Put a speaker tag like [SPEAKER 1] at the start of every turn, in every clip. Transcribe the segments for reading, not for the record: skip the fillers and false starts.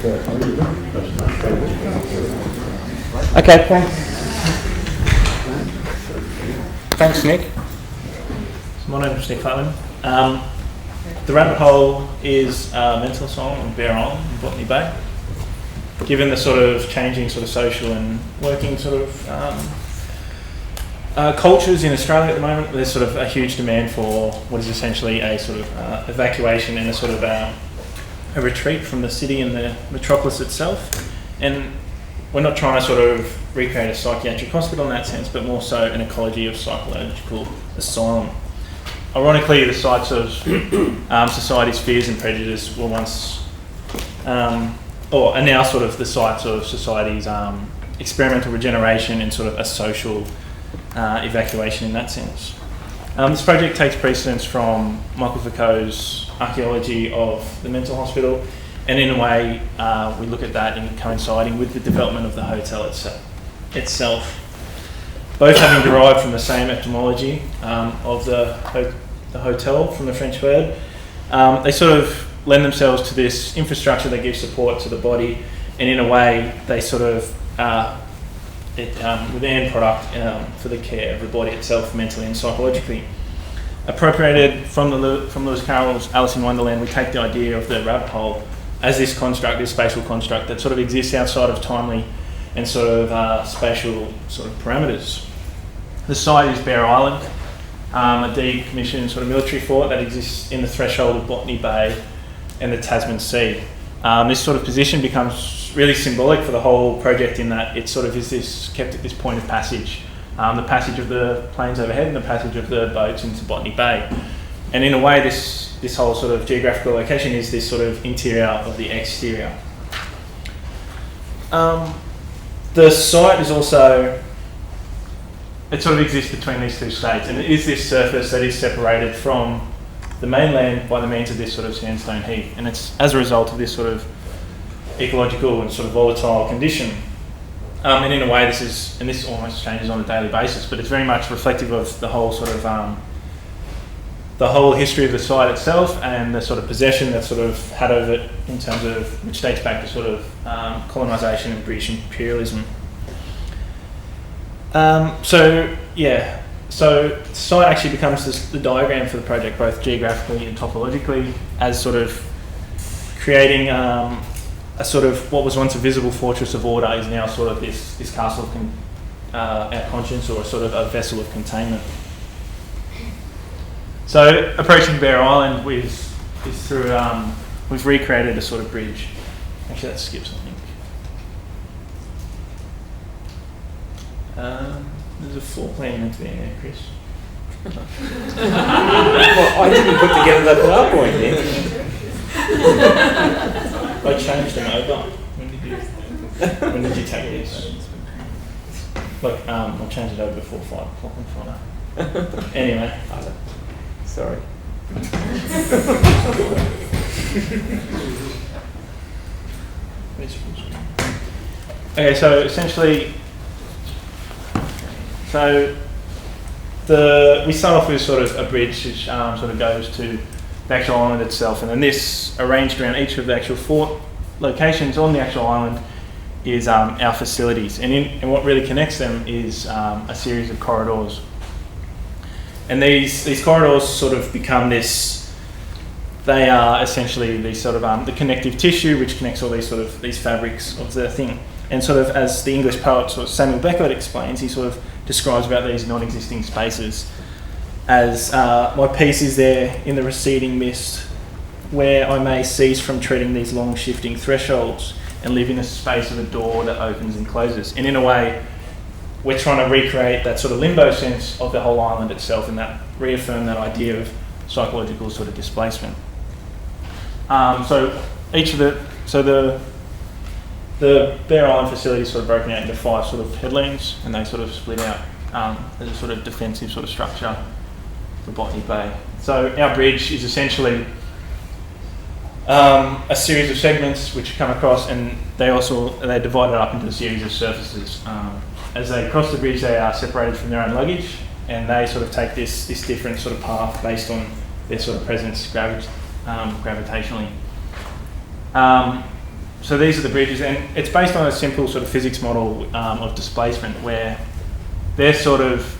[SPEAKER 1] Okay, thanks. Thanks, Nick. My name is Nick Flatman. The Rabbit Hole is a mental asylum on Bear Island in Botany Bay. Given the sort of changing sort of social and working sort of cultures in Australia at the moment, there's sort of a huge demand for what is essentially a sort of evacuation and a sort of a retreat from the city and the metropolis itself. And we're not trying to sort of recreate a psychiatric hospital in that sense, but more so an ecology of psychological asylum. Ironically, the sites of society's fears and prejudice were once, or are now sort of the sites of society's experimental regeneration and sort of a social evacuation in that sense. This project takes precedence from Michael Foucault's archaeology of the mental hospital, and in a way we look at that in coinciding with the development of the hotel itself. Both having derived from the same etymology of the hotel from the French word, they sort of lend themselves to this infrastructure that gives support to the body, and in a way they sort of with the end product for the care of the body itself, mentally and psychologically. Appropriated from Lewis Carroll's Alice in Wonderland, we take the idea of the rabbit hole as this construct, this spatial construct that sort of exists outside of timely and sort of spatial sort of parameters. The site is Bear Island, a decommissioned sort of military fort that exists in the threshold of Botany Bay and the Tasman Sea. This sort of position becomes really symbolic for the whole project in that it sort of is this kept at this point of passage, the passage of the planes overhead and the passage of the boats into Botany Bay. And in a way, this whole sort of geographical location is this sort of interior of the exterior. The site is also, it sort of exists between these two states, and it is this surface that is separated from the mainland by the means of this sort of sandstone heath, and it's as a result of this sort of ecological and sort of volatile condition. And in a way, this almost changes on a daily basis, but it's very much reflective of the whole sort of the whole history of the site itself and the sort of possession that's sort of had over it in terms of, which dates back to sort of colonisation and British imperialism. So the site actually becomes the diagram for the project, both geographically and topologically, as sort of creating a sort of what was once a visible fortress of order is now sort of this castle of our conscience, or a sort of a vessel of containment. So approaching Bear Island is through, we've recreated a sort of bridge. Actually that skips something. There's a floor plan meant to be in there, Chris.
[SPEAKER 2] Well, I didn't put together that PowerPoint then.
[SPEAKER 1] I changed them over. When did you take this? Look, I'll change it over before 5 o'clock on Friday. Anyway.
[SPEAKER 2] Sorry.
[SPEAKER 1] Okay, so essentially, we start off with sort of a bridge which sort of goes to the actual island itself, and then this, arranged around each of the actual fort locations on the actual island, is our facilities, and what really connects them is a series of corridors. And these corridors sort of become this, they are essentially these sort of the connective tissue which connects all these fabrics of the thing. And sort of as the English poet sort of Samuel Beckett explains, he sort of describes about these non-existing spaces as my peace is there in the receding mist, where I may cease from treading these long shifting thresholds and live in a space of a door that opens and closes. And in a way, we're trying to recreate that sort of limbo sense of the whole island itself, and that reaffirm that idea of psychological sort of displacement. So the Bear Island facility is sort of broken out into 5 sort of headlands, and they sort of split out as a sort of defensive sort of structure for Botany Bay. So our bridge is essentially a series of segments which come across, and they're divided up into a series of surfaces. As they cross the bridge, they are separated from their own luggage, and they sort of take this different sort of path based on their sort of presence gravitationally. so these are the bridges, and it's based on a simple sort of physics model of displacement, where their sort of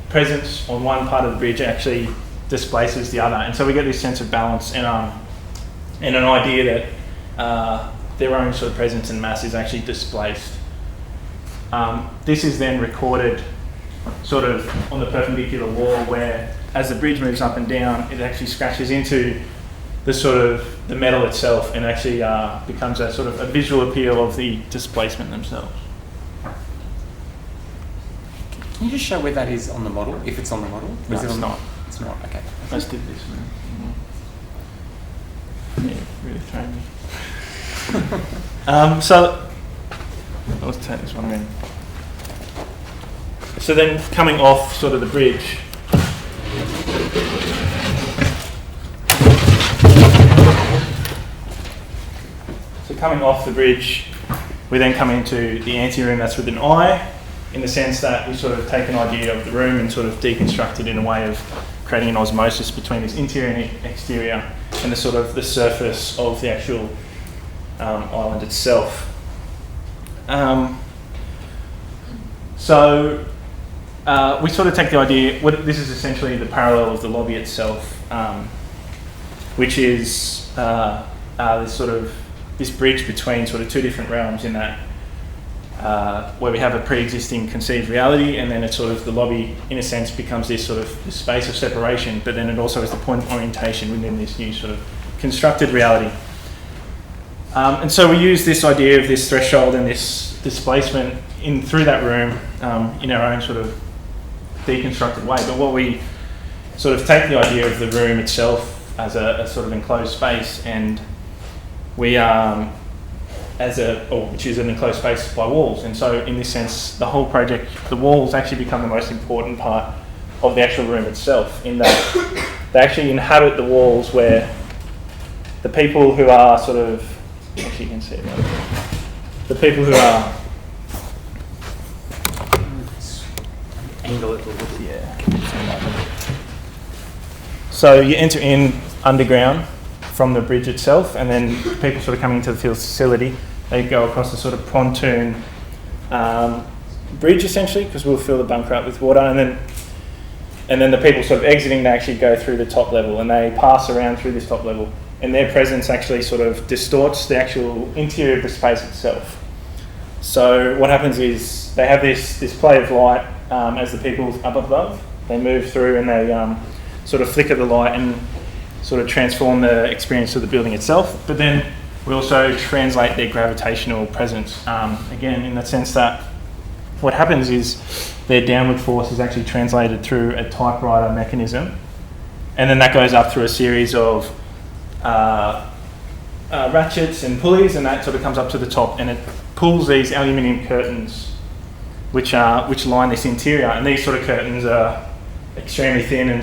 [SPEAKER 1] presence on one part of the bridge actually displaces the other, and so we get this sense of balance and an idea that their own sort of presence and mass is actually displaced. This is then recorded sort of on the perpendicular wall, where as the bridge moves up and down, it actually scratches into the sort of the metal itself, and actually becomes a sort of a visual appeal of the displacement themselves.
[SPEAKER 3] Can you just show where that is on the model, if it's on the model?
[SPEAKER 1] No,
[SPEAKER 3] Is it
[SPEAKER 1] it's
[SPEAKER 3] on
[SPEAKER 1] not.
[SPEAKER 3] It's not, okay.
[SPEAKER 1] Let's do this one. Yeah, really throwing me. So let's take this one again. So then coming off sort of the bridge, coming off the bridge, we then come into the anteroom that's with an eye, in the sense that we sort of take an idea of the room and sort of deconstruct it in a way of creating an osmosis between this interior and exterior, and the sort of the surface of the actual island itself. So we sort of take the idea, this is essentially the parallel of the lobby itself, which is this sort of this bridge between sort of two different realms, in that where we have a pre-existing conceived reality, and then it's sort of the lobby in a sense becomes this sort of this space of separation, but then it also is the point of orientation within this new sort of constructed reality. And so we use this idea of this threshold and this displacement through that room in our own sort of deconstructed way. But what we sort of take the idea of the room itself as a sort of enclosed space, and we which is an enclosed space by walls. And so in this sense, the whole project, the walls actually become the most important part of the actual room itself, in that they actually inhabit the walls, where the people who are sort of, actually you can see it right, the people who are, angle it a little bit, yeah. So you enter in underground from the bridge itself, and then people sort of coming into the facility, they go across the sort of pontoon bridge essentially, because we'll fill the bunker up with water, and then the people sort of exiting, they actually go through the top level, and they pass around through this top level, and their presence actually sort of distorts the actual interior of the space itself. So what happens is they have this play of light as the people up above, they move through, and they sort of flicker the light and sort of transform the experience of the building itself. But then we also translate their gravitational presence, again, in the sense that what happens is their downward force is actually translated through a typewriter mechanism, and then that goes up through a series of ratchets and pulleys, and that sort of comes up to the top, and it pulls these aluminium curtains which line this interior, and these sort of curtains are extremely thin and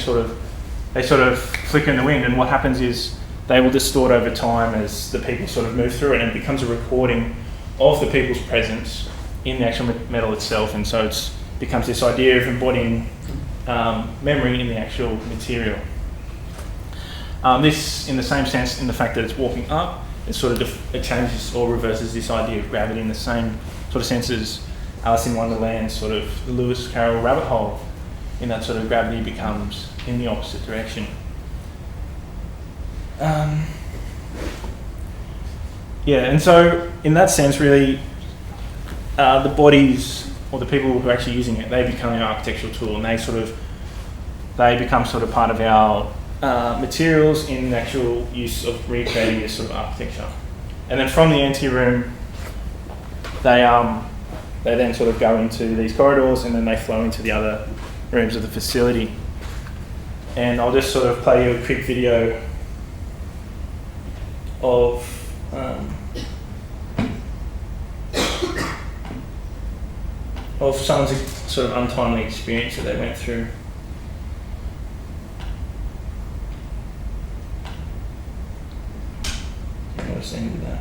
[SPEAKER 1] they sort of flicker in the wind, and what happens is they will distort over time as the people sort of move through it, and it becomes a recording of the people's presence in the actual metal itself, and so it becomes this idea of embodying memory in the actual material. This, in the same sense, in the fact that it's walking up, it sort of it changes or reverses this idea of gravity in the same sort of sense as Alice in Wonderland, sort of the Lewis Carroll rabbit hole, in that sort of gravity becomes in the opposite direction. Yeah, and so in that sense, really, the bodies or the people who are actually using it, they become an architectural tool, and they become sort of part of our materials in the actual use of recreating this sort of architecture. And then from the anteroom, they then sort of go into these corridors, and then they flow into the other rooms of the facility. And I'll just sort of play you a quick video of someone's sort of untimely experience that they went through. What was the end of that?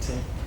[SPEAKER 1] too.